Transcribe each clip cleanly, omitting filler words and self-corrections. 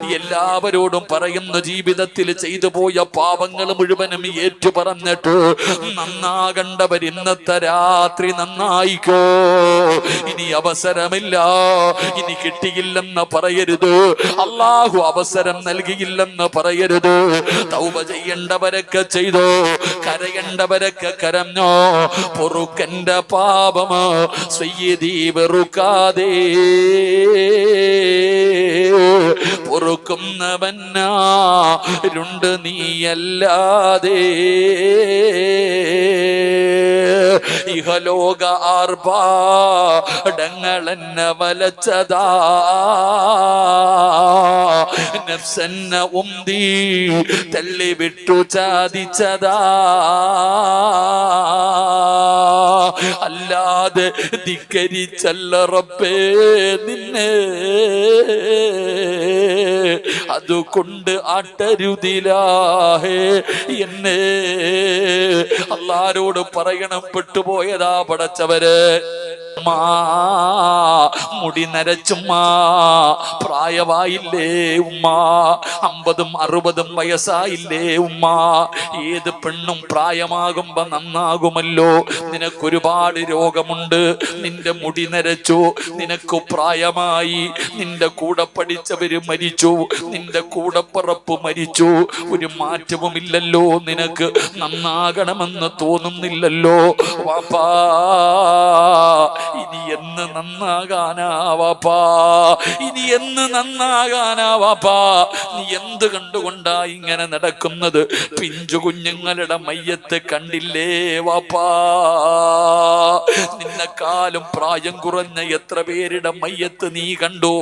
എല്ലാവരോടും പറയുന്ന ജീവിതത്തിൽ ചെയ്തു പോയ പാപങ്ങൾ മുഴുവനും ഏറ്റു പറഞ്ഞിട്ട് നന്നാകണ്ടവർ ഇന്നത്തെ രാത്രി നന്നായിക്കോ. ഇനി അവസരമില്ല, ഇനി കിട്ടിയില്ലെന്ന് പറയരുത്. അള്ളാഹു അവസരം നൽകിയില്ലെന്ന് പറയരുത്. തൗബ ചെയ്യേണ്ടവരൊക്കെ ചെയ്തോ, കരയേണ്ടവരൊക്കെ കരഞ്ഞോ. പൊറുക്കന്റെ പാപമോ സയ്യിദീ വെറുക്കാതെ, പൊറുക്കുന്നവനാരുണ്ട് നീയല്ലാതെ. ഇഹലോക ആർഭാടങ്ങളെന്നെ വലച്ചതാ, നഫ്സെന്നെ ഉന്തി തള്ളിവിട്ടു ചാദിച്ചതാ. അല്ലാതെ ധിക്കരിച്ചല്ല റബ്ബേ നിന്നെ, അതുകൊണ്ട് ആട്ടരുതിലാഹേ എന്നെ. അല്ലാഹുവോട് പറയണം, പെട്ടുപോയതാ പടച്ചവര്. മുടി നരച്ചുമ്മ, പ്രായമായില്ലേ ഉമ്മ, 50ഉം 60ഉം വയസ്സായില്ലേ ഉമ്മ. ഏത് പെണ്ണും പ്രായമാകുമ്പോ നന്നാകുമല്ലോ. നിനക്കൊരുപാട് രോഗമുണ്ട്, നിന്റെ മുടി നരച്ചു, നിനക്ക് പ്രായമായി, നിന്റെ കൂടെ പഠിച്ചവര് മരിച്ചു, നിന്റെ കൂടപ്പിറപ്പ് മരിച്ചു, ഒരു മാറ്റവുമില്ലല്ലോ. നിനക്ക് നന്നാകണമെന്ന് തോന്നുന്നില്ലല്ലോ വാപ്പാ. ഇനി എന്ന് നന്നാകാനാ വാപ്പാ, ഇനി എന്ന് നന്നാകാനാ വാപ്പാ. നീ എന്ത് കണ്ടുകൊണ്ടാ ഇങ്ങനെ നടക്കുന്നത്? പിഞ്ചു കുഞ്ഞുങ്ങളുടെ മയ്യത്ത് കണ്ടില്ലേ വാപ്പാ? നിന്നെക്കാളും പ്രായം കുറഞ്ഞ എത്ര പേരുടെ മയ്യത്ത് നീ കണ്ടു,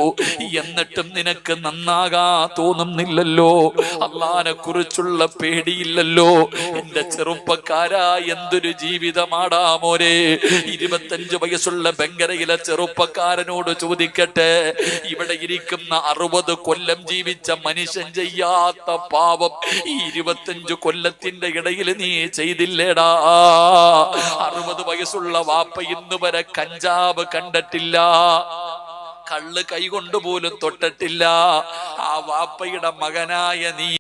എന്നിട്ടും നിനക്ക് നന്നാകാ തോന്നുന്നില്ലല്ലോ. അള്ളാനെ കുറിച്ചുള്ള പേടിയില്ലല്ലോ. എന്റെ ചെറുപ്പക്കാരാ, എന്തൊരു ജീവിതമാടാ മോരെ. 25 വയസ്സുള്ള ബംഗരയിലെ ചെറുപ്പക്കാരനോട് ചോദിക്കട്ടെ, ഇവിടെ ഇരിക്കുന്ന 60 കൊല്ലം ജീവിച്ച മനുഷ്യൻ ചെയ്യാത്ത പാപം ഈ 25 കൊല്ലത്തിന്റെ ഇടയിൽ നീ ചെയ്തില്ലേടാ? 60 വയസ്സുള്ള വാപ്പ ഇന്ന് വരെ കഞ്ചാവ് കണ്ടിട്ടില്ല, കള്ള് കൈകൊണ്ടുപോലും തൊട്ടിട്ടില്ല. ആ വാപ്പയുടെ മകനായ നീ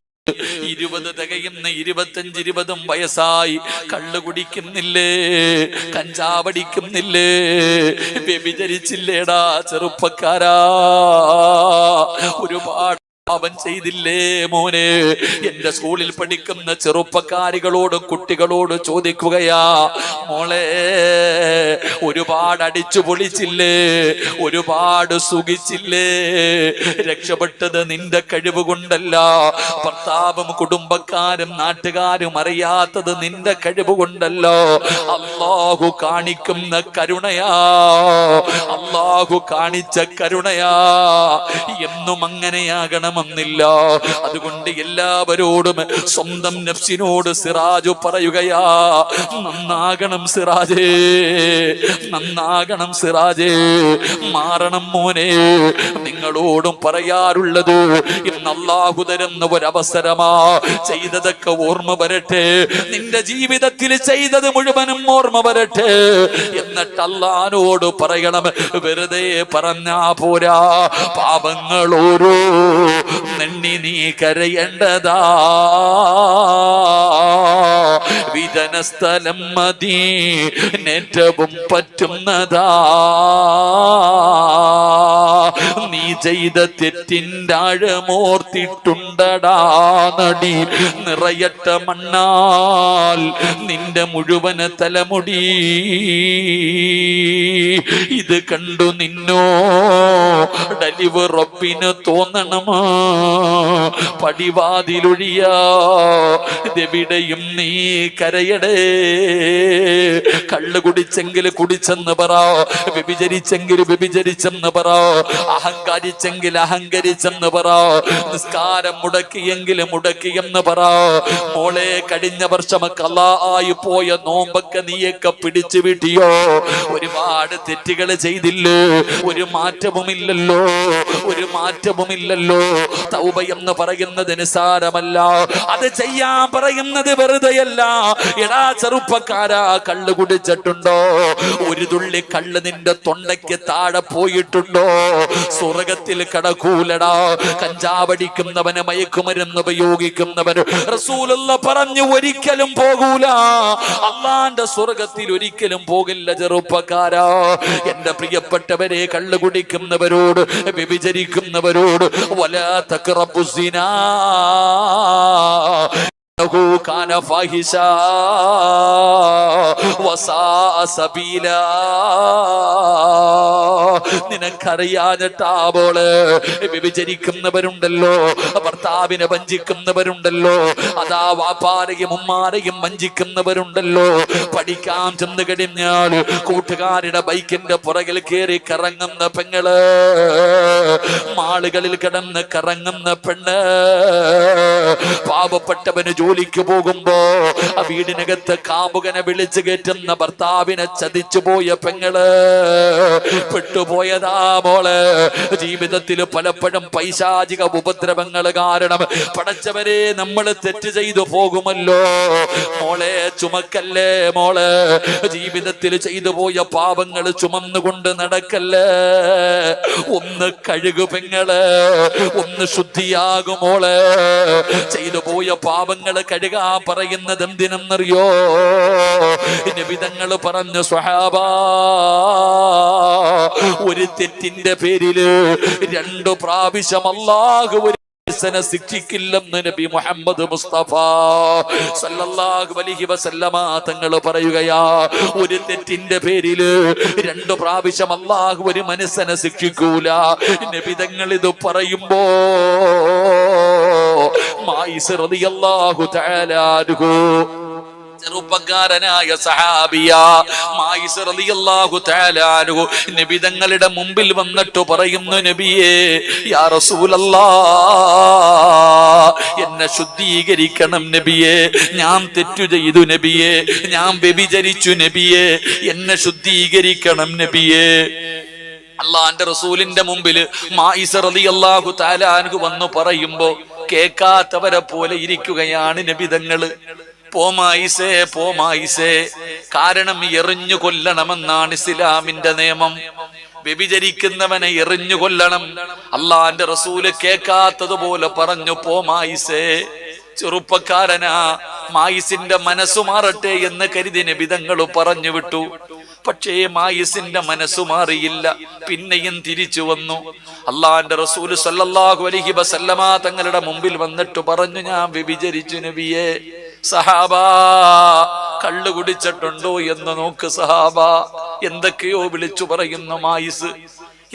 20 തികയുന്ന 25, 20 വയസ്സായി കള്ളു കുടിക്കുന്നില്ലേ, കഞ്ചാവടിക്കുന്നില്ലേ, വ്യഭിചരിച്ചില്ലേടാ ചെറുപ്പക്കാരാ? ഒരുപാട് അവൻ ചെയ്തില്ലേ മോനെ? എന്റെ സ്കൂളിൽ പഠിക്കുന്ന ചെറുപ്പക്കാരികളോടും കുട്ടികളോട് ചോദിക്കുകയാ, മോളെ ഒരുപാട് അടിച്ചു പൊളിച്ചില്ലേ, ഒരുപാട് സുഖിച്ചില്ലേ? രക്ഷപ്പെട്ടത് നിന്റെ കഴിവ് കൊണ്ടല്ല, ഭർത്താവും കുടുംബക്കാരും നാട്ടുകാരും അറിയാത്തത് നിന്റെ കഴിവ് കൊണ്ടല്ലോ. അല്ലാഹു കാണിക്കുന്ന കരുണയാ, അല്ലാഹു കാണിച്ച കരുണയാ. എന്നും അങ്ങനെയാകണം ില്ല. അതുകൊണ്ട് എല്ലാവരോടും സ്വന്തം നഫ്സിനോട് സിറാജു പറയുകയാ, നന്നാകണം സിറാജേ, നന്നാകണം സിറാജേ, മാറണം മോനെ. നിങ്ങളോടും പറയാറുള്ളത്, ഇന്ന് അല്ലാഹു തരുന്ന ഒരവസരമാ. ചെയ്തതൊക്കെ ഓർമ്മ വരട്ടെ, നിന്റെ ജീവിതത്തിൽ ചെയ്തത് മുഴുവനും ഓർമ്മ വരട്ടെ. എന്നിട്ട് അല്ലാഹുവോട് പറയണം, വെറുതെ പറഞ്ഞാ പോരാ. പാപങ്ങളോരോ നെണ്ണി നീ കരയേണ്ടതാ. വിജനസ്ഥലം മതി നേറ്റവും പറ്റുന്നതാ. നീ ചെയ്ത തെറ്റിൻ്റെ ആഴമോർത്തിട്ടുണ്ടടാ നടി. നിറയട്ട മണ്ണാൽ നിന്റെ മുഴുവൻ തലമുടി. ഇത് കണ്ടു നിന്നോ ഡലിവ് റബ്ബിന് തോന്നണമാ. പടിവാതിലൊഴിയാതെവിടെയും നീ കരയടേ. കള്ളു കുടിച്ചെങ്കിൽ കുടിച്ചെന്ന് പറ, വ്യഭിചരിച്ചെങ്കിൽ വ്യഭിചരിച്ചെന്ന് പറ, അഹങ്കരിച്ചെങ്കിൽ അഹങ്കരിച്ചെന്ന് പറ, നിസ്കാരം മുടക്കിയെങ്കിൽ മുടക്കിയെന്ന് പറ. മോളെ, കഴിഞ്ഞ വർഷം ഖളാആയി പോയ നോമ്പൊക്കെ നീയൊക്കെ പിടിച്ചു വീട്ടിയോ? ഒരുപാട് തെറ്റുകൾ ചെയ്തില്ലേ? ഒരു മാറ്റവുമില്ലല്ലോ, ഒരു മാറ്റവുമില്ലല്ലോ. തൗബ എന്ന് പറയുന്നത് നിസാരമല്ല, അത് ചെയ്യാൻ പറയുന്നത് വെറുതെയല്ല. എടാ ചെറുപ്പക്കാരാ, കള്ളു കുടിച്ചിട്ടുണ്ടോ? ഒരു തുള്ളി കള്ള് നിന്റെ തൊണ്ടയ്ക്ക് താഴെ പോയിട്ടുണ്ടോ? സ്വർഗത്തിൽ കടക്കൂലടാ. കഞ്ചാവടിക്കുന്നവന്, മയക്കുമരുന്ന് ഉപയോഗിക്കുന്നവന് റസൂലുള്ള പറഞ്ഞു ഒരിക്കലും പോകൂല, അള്ളാന്റെ സ്വർഗത്തിൽ ഒരിക്കലും പോകില്ല. ചെറുപ്പക്കാരാ, എന്റെ പ്രിയപ്പെട്ടവരെ, കള്ളു കുടിക്കുന്നവരോട്, വ്യഭിചരിക്കുന്നവരോട് വലാ തഖറബുസ്സിനാ കാന ഫാഹിശാ വസാഅ സബീലാ. നിനക്കറിയാഞ്ഞിട്ടാവോള് വ്യഭിചരിക്കുന്നവരുണ്ടല്ലോ, ഭർത്താവിനെ വഞ്ചിക്കുന്നവരുണ്ടല്ലോ, അതാ വാപ്പാരെയും ഉമ്മാരെയും വഞ്ചിക്കുന്നവരുണ്ടല്ലോ. പഠിക്കാൻ ചെന്ന് കഴിഞ്ഞാൽ കൂട്ടുകാരുടെ ബൈക്കിന്റെ പുറകിൽ കയറി കറങ്ങുന്ന പെങ്ങള്, മാളുകളിൽ കിടന്ന് കറങ്ങുന്ന പെണ്ണ്, പാവപ്പെട്ടവന് ജോലിക്ക് പോകുമ്പോ ആ വീടിനകത്ത് കാമുകനെ വിളിച്ചു കയറ്റുന്ന ഭർത്താവിനെ ചതിച്ചു പോയ പെങ്ങള്, പെട്ടുപോയതാ മോള്. ജീവിതത്തിൽ പലപ്പോഴും പൈശാചിക ഉപദ്രവങ്ങൾ കാരണം പടച്ചവരെ നമ്മൾ തെറ്റ് ചെയ്തു പോകുമല്ലോ. മോളെ ചുമക്കല്ലേ മോള്, ജീവിതത്തിൽ ചെയ്തു പോയ പാപങ്ങൾ ചുമന്നുകൊണ്ട് നടക്കല്ലേ. ഒന്ന് കഴുകു പെങ്ങള്, ഒന്ന് ശുദ്ധിയാകുമോള്. ചെയ്തു പോയ പാപങ്ങൾ കഴുകാൻ പറയുന്നത് എന്തിനെന്നറിയോ? നബിതങ്ങൾ പറഞ്ഞു, സ്വഹാബാ, ഒരു തെറ്റിന്റെ പേരില് 2 പ്രാവശ്യം അല്ലാഹു ശിക്ഷിക്കില്ലെന്ന് നബി മുഹമ്മദ് മുസ്തഫ സല്ലല്ലാഹു അലൈഹി വസല്ലമ തങ്ങൾ പറയുകയാ. ഒരു തെറ്റിന്റെ പേരില് 2 പ്രാവശ്യം അല്ലാഹു ഒരു മനുഷ്യനെ ശിക്ഷിക്കൂല. നബി തങ്ങൾ ഇത് പറയുമ്പോ മായിസ് റളിയല്ലാഹു തആല അൻഹു, ചെറുപ്പക്കാരനായ സഹാബിയ മായിസ് റളിയല്ലാഹു തആല അൻഹു നബി തങ്ങളുടെ മുമ്പിൽ വന്നിട്ട് പറയുന്നു, നബിയേ, യാ റസൂലല്ലാഹ്, എന്നെ ശുദ്ധീകരിക്കണം നബിയേ, ഞാൻ തെറ്റു ചെയ്തു നബിയേ, ഞാൻ വ്യഭിചരിച്ചു നബിയേ, എന്നെ ശുദ്ധീകരിക്കണം നബിയേ. അള്ളാന്റെ റസൂലിന്റെ മുമ്പിൽ മായിസ് റളിയല്ലാഹു തആല അൻഹു വന്നു പറയുമ്പോ കേൾക്കാത്തവരെ പോലെ ഇരിക്കുകയാണ് നബിതങ്ങള്. പോമായിസേ, പോമായിസേ, കാരണം എറിഞ്ഞു കൊല്ലണമെന്നാണ് ഇസ്ലാമിന്റെ നിയമം. വ്യഭിചരിക്കുന്നവനെ എറിഞ്ഞു കൊല്ലണം. അള്ളാന്റെ റസൂല് കേൾക്കാത്തതുപോലെ പറഞ്ഞു, പോമായിസേ. ചെറുപ്പക്കാരനാ, മായിസിന്റെ മനസ്സു മാറട്ടെ എന്ന് കരുതി നബിതങ്ങൾ പറഞ്ഞു വിട്ടു. പക്ഷേ മായിസിന്റെ മനസ്സു മാറിയില്ല, പിന്നെയും തിരിച്ചു വന്നു. അള്ളാന്റെ റസൂല് സല്ലല്ലാഹു അലൈഹി വസല്ലമ തങ്ങളുടെ മുമ്പിൽ വന്നിട്ട് പറഞ്ഞു, ഞാൻ വ്യഭിചരിച്ചു നബിയേ. സഹാബാ, കള്ളു കുടിച്ചിട്ടുണ്ടോ എന്ന് നോക്ക് സഹാബാ. എന്തൊക്കെയോ വിളിച്ചു പറയുന്നു മായിസ്,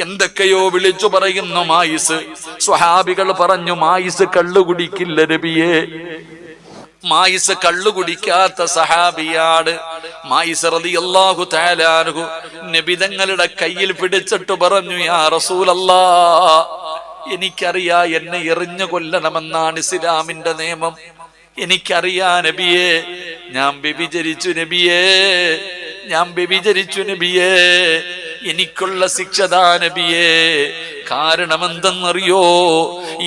എന്തൊക്കെയോ വിളിച്ചു പറയുന്നു മായിസ്. സ്വഹാബികൾ പറഞ്ഞു, മായിസ് കള്ളു കുടിക്കില്ല നബിയേ. മായിസ് കള്ളു കുടിക്കാത്ത സഹാബിയാണ്. മായിസ് റളിയല്ലാഹു തആല അൻഹു നബിതങ്ങളുടെ കയ്യിൽ പിടിച്ചിട്ട് പറഞ്ഞു, യാ റസൂലല്ലാഹ്, എനിക്കറിയാ എന്നെ എറിഞ്ഞു കൊല്ലണമെന്നാണ് ഇസ്ലാമിന്റെ നിയമം. എനിക്കറിയാ നബിയേ, ഞാൻ വ്യഭിചരിച്ചു നബിയേ, ഞാൻ വ്യഭിചരിച്ചു നബിയേ, എനിക്കുള്ള ശിക്ഷതാ നബിയേ. കാരണം എന്തെന്നറിയോ?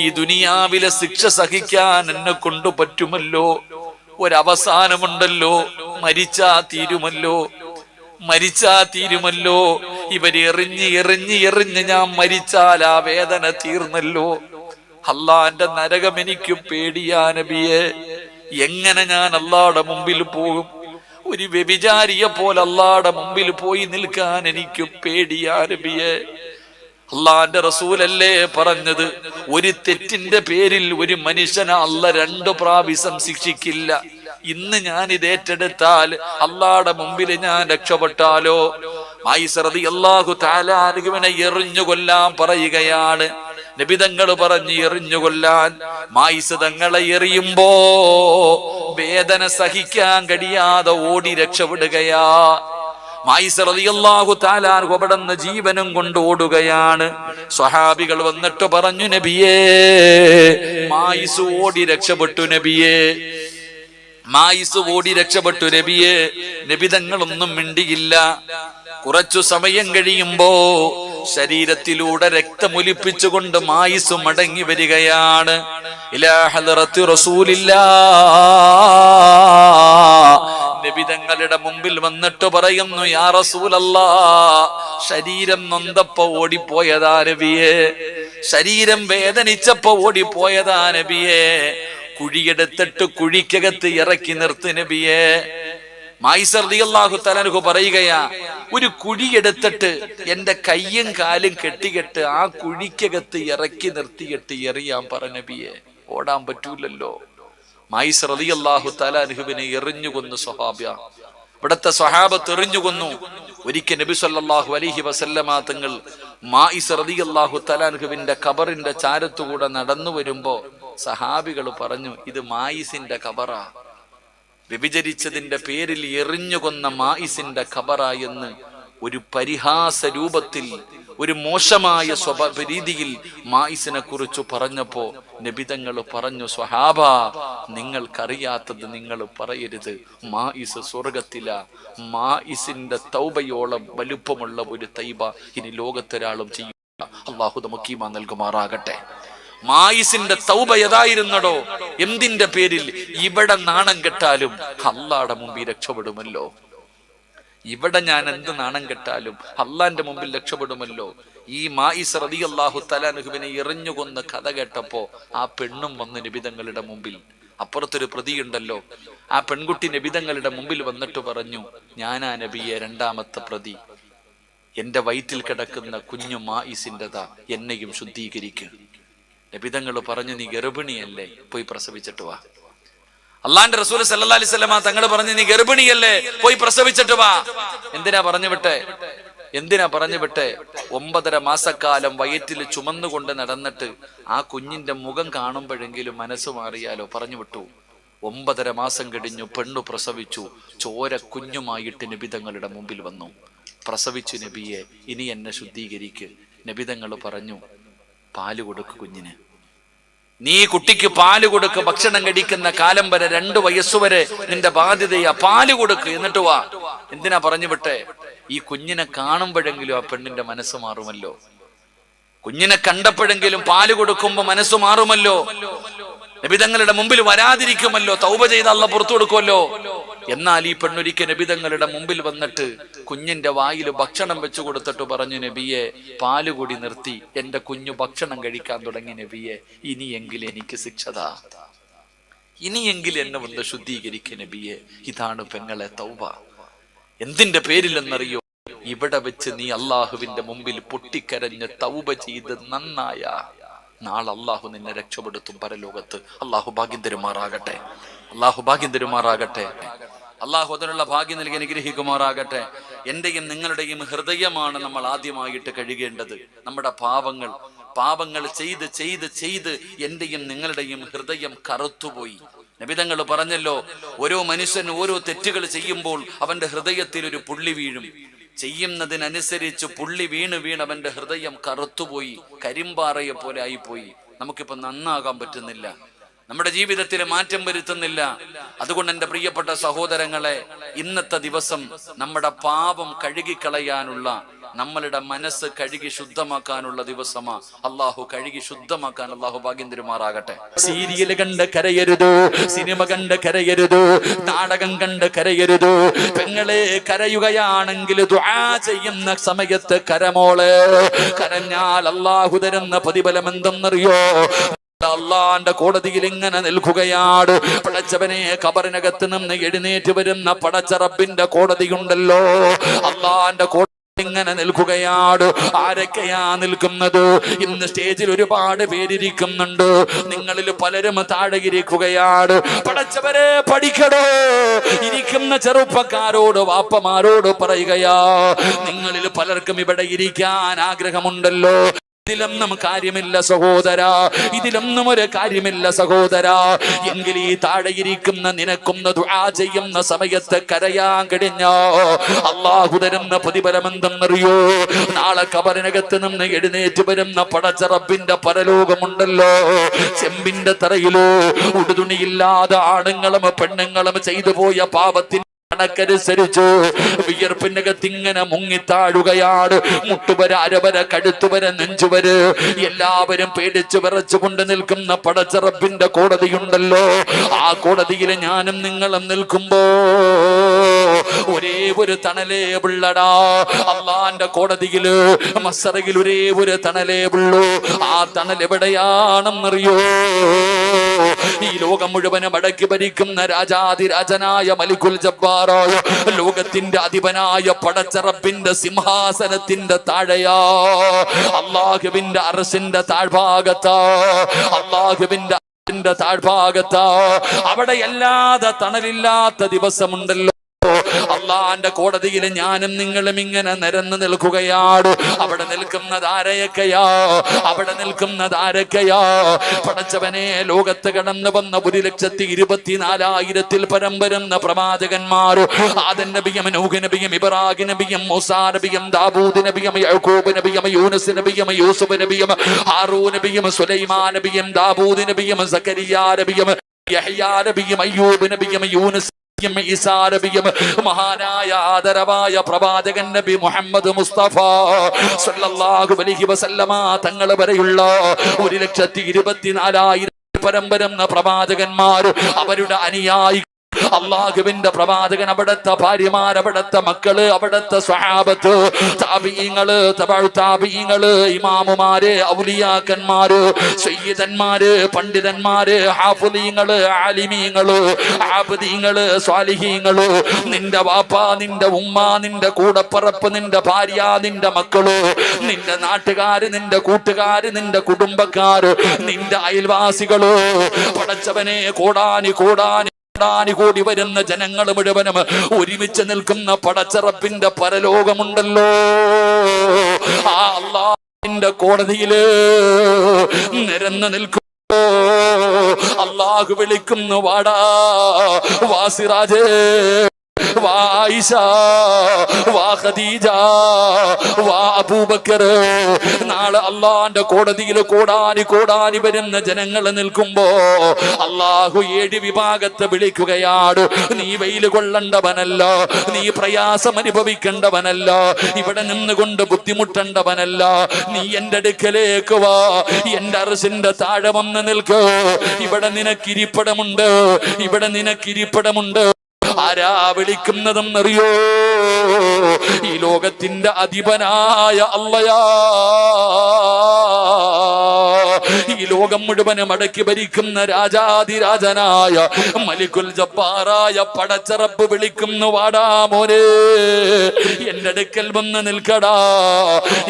ഈ ദുനിയാവിലെ ശിക്ഷ സഹിക്കാൻ എന്നെ കൊണ്ട് പറ്റുമല്ലോ. ഒരവസാനമുണ്ടല്ലോ, മരിച്ചാ തീരുമല്ലോ, മരിച്ചാ തീരുമല്ലോ. ഇവര് എറിഞ്ഞ് എറിഞ്ഞ് എറിഞ്ഞ് ഞാൻ മരിച്ചാൽ ആ വേദന തീർന്നല്ലോ. അള്ളാന്റെ നരകം എനിക്ക് പേടിയാ നബിയെ. എങ്ങനെ ഞാൻ അള്ളാടെ മുമ്പിൽ പോകും? ഒരു വ്യഭിചാരിയെ പോലെ അള്ളാടെ മുമ്പിൽ പോയി നിൽക്കാൻ എനിക്ക് പേടിയാ നബിയെ. അള്ളാന്റെ റസൂലല്ലേ പറഞ്ഞത്, ഒരു തെറ്റിന്റെ പേരിൽ ഒരു മനുഷ്യനെ അള്ള 2 പ്രാവശ്യം ശിക്ഷിക്കില്ല. ഇന്ന് ഞാൻ ഇത് ഏറ്റെടുത്താൽ അള്ളാടെ മുമ്പിൽ ഞാൻ രക്ഷപ്പെട്ടാലോ? മായിസ് റളിയല്ലാഹു തആല അൻഹുവിനെ എറിഞ്ഞു കൊല്ലാൻ പറയുകയാണ്. നബിതങ്ങൾ പറഞ്ഞു എറിഞ്ഞു കൊല്ലാൻ. മായിസ് തങ്ങളെ എറിയുമ്പോ വേദന സഹിക്കാൻ കഴിയാതെ ഓടി രക്ഷപ്പെടുകയാ. മായിസ് റളിയല്ലാഹു തആല അൻഹു അവിടുന്ന് ജീവനും കൊണ്ട് ഓടുകയാണ്. സ്വഹാബികൾ വന്നിട്ട് പറഞ്ഞു, നബിയേ, മായിസ് ഓടി രക്ഷപ്പെട്ടു നബിയേ, മായിസ് ഓടി രക്ഷപ്പെട്ടു നബിയേ. നബിതങ്ങളൊന്നും മിണ്ടിയില്ല. കുറച്ചു സമയം കഴിയുമ്പോ ശരീരത്തിലൂടെ രക്തമൊലിപ്പിച്ചുകൊണ്ട് മായിസ് മടങ്ങി വരികയാണ്. ഇലാ ഹദറത്തി റസൂലില്ലാഹ്, നബിതങ്ങളുടെ മുമ്പിൽ വന്നിട്ട് പറയുന്നു, യാ റസൂലല്ലാ, ശരീരം നൊന്തപ്പോ ഓടിപ്പോയതാ നബിയേ, ശരീരം വേദനിച്ചപ്പോ ഓടിപ്പോയതാ നബിയേ, കുഴിയെടുത്തിട്ട് കുഴിക്കകത്ത് ഇറക്കി നിർത്തി നബിയേ. മായിസ റളിയല്ലാഹു തആല അൻഹു പറയുകയാ, ഒരു കുഴിയെടുത്തിട്ട് എന്റെ കയ്യും കാലും കെട്ടികെട്ട് ആ കുഴിക്കകത്ത് ഇറക്കി നിർത്തിയിട്ട് എറിയാൻ പറ നബിയെ. ഓടാൻ പറ്റൂലല്ലോ. മായിസ റളിയല്ലാഹു തആല അൻഹുവിനെ എറിഞ്ഞു കൊന്നു സ്വഹാബിയ. ഇവിടത്തെ സ്വഹാബത്ത് എറിഞ്ഞു കൊന്നു. ഒരിക്കൽ നബി സല്ലല്ലാഹു അലൈഹി വസല്ലമ തങ്ങൾ മായിസ റളിയല്ലാഹു തആല അൻഹുവിന്റെ ഖബറിന്റെ ചാരത്തുകൂടെ നടന്നു വരുമ്പോ സഹാബികൾ പറഞ്ഞു, ഇത് മായിസിന്റെ ഖബറാ, വ്യഭിചരിച്ചതിന്റെ പേരിൽ എറിഞ്ഞു കൊന്ന മായിസിന്റെ ഖബറ എന്ന് ഒരു പരിഹാസ രൂപത്തിൽ, ഒരു മോശമായ രീതിയിൽ മായിസിനെ കുറിച്ച് പറഞ്ഞപ്പോ നബിതങ്ങൾ പറഞ്ഞു, സ്വഹാബ, നിങ്ങൾക്കറിയാത്തത് നിങ്ങൾ പറയരുത്. മായിസ് സ്വർഗത്തില. മായിസിന്റെ തൗബയോളം വലുപ്പമുള്ള ഒരു തൈബ ഇനി ലോകത്തൊരാളും ചെയ്യില്ല. അള്ളാഹു നമുക്ക് ഈമാൻ നൽകുമാറാകട്ടെ. മായിസിന്റെ തൗബ ഏതായിരുന്നടോ? എന്തിന്റെ പേരിൽ? ഇവിടെ നാണം കെട്ടാലും അള്ളാടെ മുമ്പിൽ രക്ഷപ്പെടുമല്ലോ. ഇവിടെ ഞാൻ എന്ത് നാണം കെട്ടാലും അള്ളാന്റെ മുമ്പിൽ രക്ഷപ്പെടുമല്ലോ. ഈ മായിസ് റളിയല്ലാഹു തആല അൻഹുവിനെ എറിഞ്ഞു കൊന്ന കഥ കേട്ടപ്പോ ആ പെണ്ണും വന്ന് നബിതങ്ങളുടെ മുമ്പിൽ, അപ്പുറത്തൊരു പ്രതിയുണ്ടല്ലോ, ആ പെൺകുട്ടി നബിതങ്ങളുടെ മുമ്പിൽ വന്നിട്ട് പറഞ്ഞു, ഞാനാ നബിയെ രണ്ടാമത്തെ പ്രതി, എന്റെ വയറ്റിൽ കിടക്കുന്ന കുഞ്ഞു മായിസിൻ്റെതാ, എന്നെയും ശുദ്ധീകരിക്കുക. നബിതങ്ങൾ പറഞ്ഞു, നീ ഗർഭിണിയല്ലേ, പോയി പ്രസവിച്ചിട്ട് വാ. അള്ളാന്റെ റസൂൽ സല്ലല്ലാഹു അലൈഹി വസല്ലമ തങ്ങൾ പറഞ്ഞു, നീ ഗർഭിണിയല്ലേ, പോയി പ്രസവിച്ചിട്ട് വാ. എന്തിനാ പറഞ്ഞു വിട്ടെ? 9.5 മാസക്കാലം വയറ്റിൽ ചുമന്നുകൊണ്ട് നടന്നിട്ട് ആ കുഞ്ഞിന്റെ മുഖം കാണുമ്പോഴെങ്കിലും മനസ്സ് മാറിയാലോ, പറഞ്ഞു വിട്ടു. 9.5 മാസം കഴിഞ്ഞു, പെണ്ണു പ്രസവിച്ചു, ചോര കുഞ്ഞുമായിട്ട് നബിതങ്ങളുടെ മുമ്പിൽ വന്നു. പ്രസവിച്ചു നബിയെ, ഇനി എന്നെ ശുദ്ധീകരിക്ക്. നബിതങ്ങൾ പറഞ്ഞു, പാല് കൊടുക്ക് കുഞ്ഞിന്, നീ കുട്ടിക്ക് പാല് കൊടുക്ക്. ഭക്ഷണം കഴിക്കുന്ന കാലം വരെ 2 വയസ്സുവരെ നിന്റെ ബാധ്യതയാ, പാല് കൊടുക്ക്, എന്നിട്ട് വാ. എന്തിനാ പറഞ്ഞു വിട്ടെ? ഈ കുഞ്ഞിനെ കാണുമ്പോഴെങ്കിലും ആ പെണ്ണിന്റെ മനസ്സ് മാറുമല്ലോ. കുഞ്ഞിനെ കണ്ടപ്പോഴെങ്കിലും പാല് കൊടുക്കുമ്പോ മനസ്സ് മാറുമല്ലോ. നബിതങ്ങളുടെ മുമ്പിൽ വരാതിരിക്കുമല്ലോ. തൗബ ചെയ്ത് അള്ളാഹ് പുറത്തു കൊടുക്കുമല്ലോ. എന്നാൽ ഈ പെണ്ണൊരിക്കൽ നബിതങ്ങളുടെ മുമ്പിൽ വന്നിട്ട് കുഞ്ഞിന്റെ വായിൽ ഭക്ഷണം വെച്ചു കൊടുത്തിട്ട് പറഞ്ഞു, നബിയെ, പാലുകൂടി നിർത്തി, എന്റെ കുഞ്ഞു ഭക്ഷണം കഴിക്കാൻ തുടങ്ങി നബിയെ, ഇനിയെങ്കിലും എനിക്ക് ശിക്ഷതാ, ഇനിയെങ്കിലും എന്നെ വന്ന് ശുദ്ധീകരിക്കുക നബിയെ. ഇതാണ് പെങ്ങളെ തൗബ. എന്തിന്റെ പേരിലെന്നറിയോ? ഇവിടെ വെച്ച് നീ അള്ളാഹുവിന്റെ മുമ്പിൽ പൊട്ടിക്കരഞ്ഞ് തൗബ ചെയ്ത് നന്നായ നാളെ അള്ളാഹു നിന്നെ രക്ഷപ്പെടുത്തും പരലോകത്ത്. അള്ളാഹു ഭാഗ്യം തരുമാറാകട്ടെ. അള്ളാഹു ഭാഗ്യം തരുമാറാകട്ടെ. അള്ളാഹു അതിനുള്ള ഭാഗ്യം നൽകി അനുഗ്രഹിക്കുമാറാകട്ടെ. എന്റെയും നിങ്ങളുടെയും ഹൃദയമാണ് നമ്മൾ ആദ്യമായിട്ട് കഴുകേണ്ടത്. നമ്മുടെ പാപങ്ങൾ ചെയ്ത് ചെയ്ത് ചെയ്ത് എന്റെയും നിങ്ങളുടെയും ഹൃദയം കറുത്തുപോയി. നബിതങ്ങൾ പറഞ്ഞല്ലോ, ഓരോ മനുഷ്യൻ ഓരോ തെറ്റുകൾ ചെയ്യുമ്പോൾ അവന്റെ ഹൃദയത്തിൽ ഒരു പുള്ളി വീഴും. ചെയ്യുന്നതിനനുസരിച്ച് പുള്ളി വീണ് അവന്റെ ഹൃദയം കറുത്തുപോയി, കരിമ്പാറയെ പോലെ ആയിപ്പോയി. നമുക്കിപ്പോ നന്നാകാൻ പറ്റുന്നില്ല, നമ്മുടെ ജീവിതത്തിൽ മാറ്റം വരുത്തുന്നില്ല. അതുകൊണ്ട് എന്റെ പ്രിയപ്പെട്ട സഹോദരങ്ങളെ, ഇന്നത്തെ ദിവസം നമ്മുടെ പാപം കഴുകിക്കളയാനുള്ള, നമ്മളുടെ മനസ്സ് കഴുകി ശുദ്ധമാക്കാനുള്ള ദിവസമാ. അള്ളാഹു കഴുകി ശുദ്ധമാക്കാൻ അള്ളാഹു ഭാഗ്യം തരുമാറാകട്ടെ. സീരിയൽ കണ്ട് കരയരുത്, സിനിമ കണ്ട് കരയരുത്, നാടകം കണ്ട് കരയരുത്. പെങ്ങളെ, കരയുകയാണെങ്കിൽ ദുആ ചെയ്യുന്ന സമയത്ത് കരമോള്. കരഞ്ഞാൽ അള്ളാഹു തരുന്ന പ്രതിഫലം എന്തെന്നറിയോ? അള്ളാന്റെ കോടതിയിൽ ഇങ്ങനെ നിൽക്കുകയാണ്. പടച്ചവനെ, ഖബറിനകത്ത് നിന്ന് എഴുന്നേറ്റ് വരുന്ന പടച്ച റബ്ബിന്റെ കോടതിയുണ്ടല്ലോ, അള്ളാന്റെ കോടതി ഇങ്ങനെ നിൽക്കുകയാണ്. ആരൊക്കെയാ നിൽക്കുന്നത്? ഇന്ന് സ്റ്റേജിൽ ഒരുപാട് പേരിരിക്കുന്നുണ്ട്. നിങ്ങളിൽ പലരും താഴെ ഇരിക്കുകയാണ്. പടച്ചവരെ, പഠിക്കടോ. ഇരിക്കുന്ന ചെറുപ്പക്കാരോട്, വാപ്പമാരോട് പറയുകയാ, നിങ്ങളിൽ പലർക്കും ഇവിടെ ഇരിക്കാൻ ആഗ്രഹമുണ്ടല്ലോ. ഇതിലൊന്നും കാര്യമില്ല സഹോദരാ, ഇതിലൊന്നും ഒരു കാര്യമില്ല സഹോദരാ. എങ്കിൽ ഈ താഴെയിരിക്കുന്ന നിനക്കൊന്ന് ദുആ ചെയ്യുന്ന സമയത്ത് കരയാൻ കഴിഞ്ഞോ, അള്ളാഹു തരുന്ന പ്രതിഫലം എന്തെന്നറിയോ? നാളെ ഖബറിനകത്ത് നിന്ന് എഴുന്നേറ്റ് വരുന്ന പടച്ച റബ്ബിന്റെ പരലോകമുണ്ടല്ലോ, ചെമ്പിന്റെ തറയിലോ ഉടുതുണിയില്ലാതെ ആണുങ്ങളും പെണ്ണുങ്ങളും ചെയ്തു പോയ പാപത്തിന് കണക്കനുസരിച്ച് വിയർപ്പിനകത്ത് ഇങ്ങനെ മുങ്ങിത്താഴുകയാണ്. മുട്ടുവര, അരവര, കഴുത്തുവര, നെഞ്ചുവര് എല്ലാവരും പേടിച്ചു വിറച്ചുകൊണ്ട് നിൽക്കുന്ന പടച്ച റബ്ബിന്റെ കോടതിയുണ്ടല്ലോ. ആ കോടതിയിൽ ഞാനും നിങ്ങളും നിൽക്കുമ്പോ ഒരേ ഒരു തണലേ ഉള്ളടാ. അള്ളാന്റെ കോടതിയില് മസ്സറയിൽ ഒരേ ഒരു തണലേ ഉള്ളൂ. ആ തണൽ എവിടെയാണെന്നറിയോ? ഈ ലോകം മുഴുവനും അടക്കി ഭരിക്കുന്ന രാജാതിരാജനായ മലിക്കുൽ ജബ്ബാറായ ലോകത്തിന്റെ അധിപനായ പടച്ച റബ്ബിന്റെ സിംഹാസനത്തിന്റെ താഴെയാ, അല്ലാഹുവിന്റെ അർശിന്റെ താഴ്ഭാഗത്താ, അല്ലാഹുവിന്റെ താഴ്ഭാഗത്താ. അവിടെ അല്ലാതെ തണലില്ലാത്ത ദിവസമുണ്ടല്ലോ. അള്ളാന്റെ കോടതിയിൽ ഞാനും നിങ്ങളും ഇങ്ങനെ നിരന്ന് നിൽക്കുകയാണ്. അവിടെ നിൽക്കുന്നതാരയൊക്കെയാ? പടച്ചവനെ, ലോകത്ത് കടന്നു വന്ന 1,24,000 പരം വരുന്ന പ്രവാചകന്മാർ, ആദം നബിയും, നൂഹ് നബിയും, ഇബ്രാഹിം നബിയും, മൂസാ നബിയും, ദാവൂദ് നബിയും, യഅ്കൂബ് നബിയും, യൂനുസ് നബിയും, യൂസുഫ് നബിയും, ഹാറൂൻ നബിയും, സുലൈമാൻ നബിയും, ദാവൂദ് നബിയും, സക്കരിയ നബിയും, യഹ്യാ നബിയും, അയ്യൂബ് നബിയും, യൂനുസ് ഈസാ നബിയും, മഹാനായ ആദരവായ പ്രവാചകൻ നബി മുഹമ്മദ് മുസ്തഫ സല്ലല്ലാഹു അലൈഹി വസല്ലമ തങ്ങൾ വരെയുള്ള 1,24,000 പരം വരുന്ന പ്രവാചകന്മാർ, അവരുടെ അനുയായി, അള്ളാഹുവിന്റെ പ്രവാചകൻ, അവിടുത്തെ ഭാര്യമാർ, അവിടുത്തെ മക്കള്, അവിടുത്തെ സ്വഹാബത്ത്, താബിഈങ്ങള്, തബഉ താബിഈങ്ങള്, ഇമാമുമാര്, ഔലിയാക്കന്മാര്, സയ്യിദന്മാര്, പണ്ഡിതന്മാര്, ഹാഫിളീങ്ങള്, ആലിമീങ്ങള്, ആബിദീങ്ങള്, സ്വാലിഹീങ്ങള്, നിന്റെ വാപ്പ, നിന്റെ ഉമ്മ, നിന്റെ കൂടപ്പറപ്പ്, നിന്റെ ഭാര്യ, നിന്റെ മക്കള്, നിന്റെ നാട്ടുകാര്, നിന്റെ കൂട്ടുകാര്, നിന്റെ കുടുംബക്കാര്, നിന്റെ അയൽവാസികള്, പടച്ചവനെ, കോടാനി കോടി വരുന്ന ജനങ്ങൾ മുഴുവനും ഒരുമിച്ച് നിൽക്കുന്ന പടച്ച റബ്ബിന്റെ പരലോകമുണ്ടല്ലോ. ആ അല്ലാഹുവിന്റെ കോടതിയില് നിരന്ന് നിൽക്കുമ്പോ അല്ലാഹു വിളിക്കുന്നു, വാടാ വാസിറാജേ, വാ ആയിഷ, വാ ഖദീജ, വാ അബൂബക്കർ. നാളെ അള്ളാന്റെ കോടതിയിൽ കോടാനി വരുന്ന ജനങ്ങൾ നിൽക്കുമ്പോ അള്ളാഹു 7 വിഭാഗത്തെ വിളിക്കുകയാണ്. നീ വെയിൽ കൊള്ളണ്ടവനല്ല, നീ പ്രയാസം അനുഭവിക്കേണ്ടവനല്ല, ഇവിടെ നിന്നുകൊണ്ട് ബുദ്ധിമുട്ടേണ്ടവനല്ല, നീ എന്റെ അടുക്കലേക്ക് വാ, എന്റെ അർശിന്റെ താഴെ വന്ന് നിൽക്ക്. ഇവിടെ നിനക്കിരിപ്പടമുണ്ട്. ആരാ വിളിക്കുന്നതെന്നറിയോ? ഈ ലോകത്തിന്റെ അധിപനായ അള്ളയാ. ഈ ലോകം മുഴുവനും അടക്കി ഭരിക്കുന്ന രാജാതിരാജനായ മലിക്കുൽ ജബ്ബാറായ പടച്ച റബ്ബ് വിളിക്കുന്നു, വാടാ മോനെ, എന്റെ അടുക്കൽ വന്ന് നിൽക്കടാ,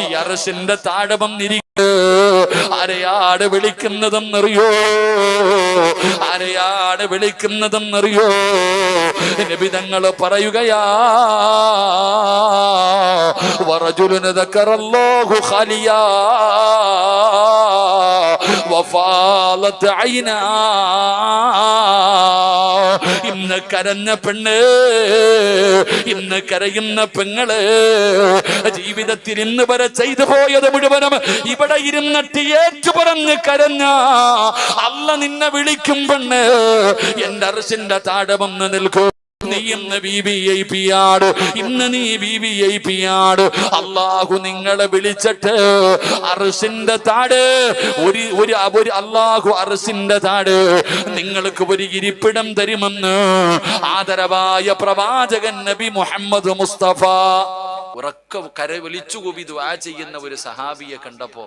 ഈ അർശിന്റെ താഴെ വന്നിരിക്ക. ആരെയാണ് വിളിക്കുന്നതെന്നറിയോ? നബി തങ്ങൾ പറയുകയാ, വറജുലുൻ ദക്കറല്ലാഹു ഖാലിയാ വഫാലത് ഐനാ. ഇന്ന് കരഞ്ഞ പെണ്ണ്, ഇന്ന് കരയുന്ന പെങ്ങള്, ജീവിതത്തിൽ ഇന്ന് വരെ ചെയ്തു പോയത് മുഴുവനും ഇവിടെ ഇരുന്നിട്ട് ഏറ്റുപറഞ്ഞ് കരഞ്ഞ അല്ല നിന്നെ വിളിക്കും പെണ്ണ്, എന്റെ അർശിന്റെ താഴെ വന്ന് നിൽക്കൂ. നീ ഇന്ന് VVIP ആണ്, ഇന്ന് നീ VVIP ആണ്. അള്ളാഹു നിങ്ങളെ വിളിച്ചിട്ട് അർശിന്റെ താഴെ അള്ളാഹു അർശിന്റെ താഴെ നിങ്ങൾക്ക് ഒരു ഇരിപ്പിടം തരുമെന്ന് ആദരവായ പ്രവാചകൻ നബി മുഹമ്മദ് മുസ്തഫ ഉറക്ക വിളിച്ചുകൂവി ദുആ ചെയ്യുന്ന ഒരു സഹാബിയെ കണ്ടപ്പോ,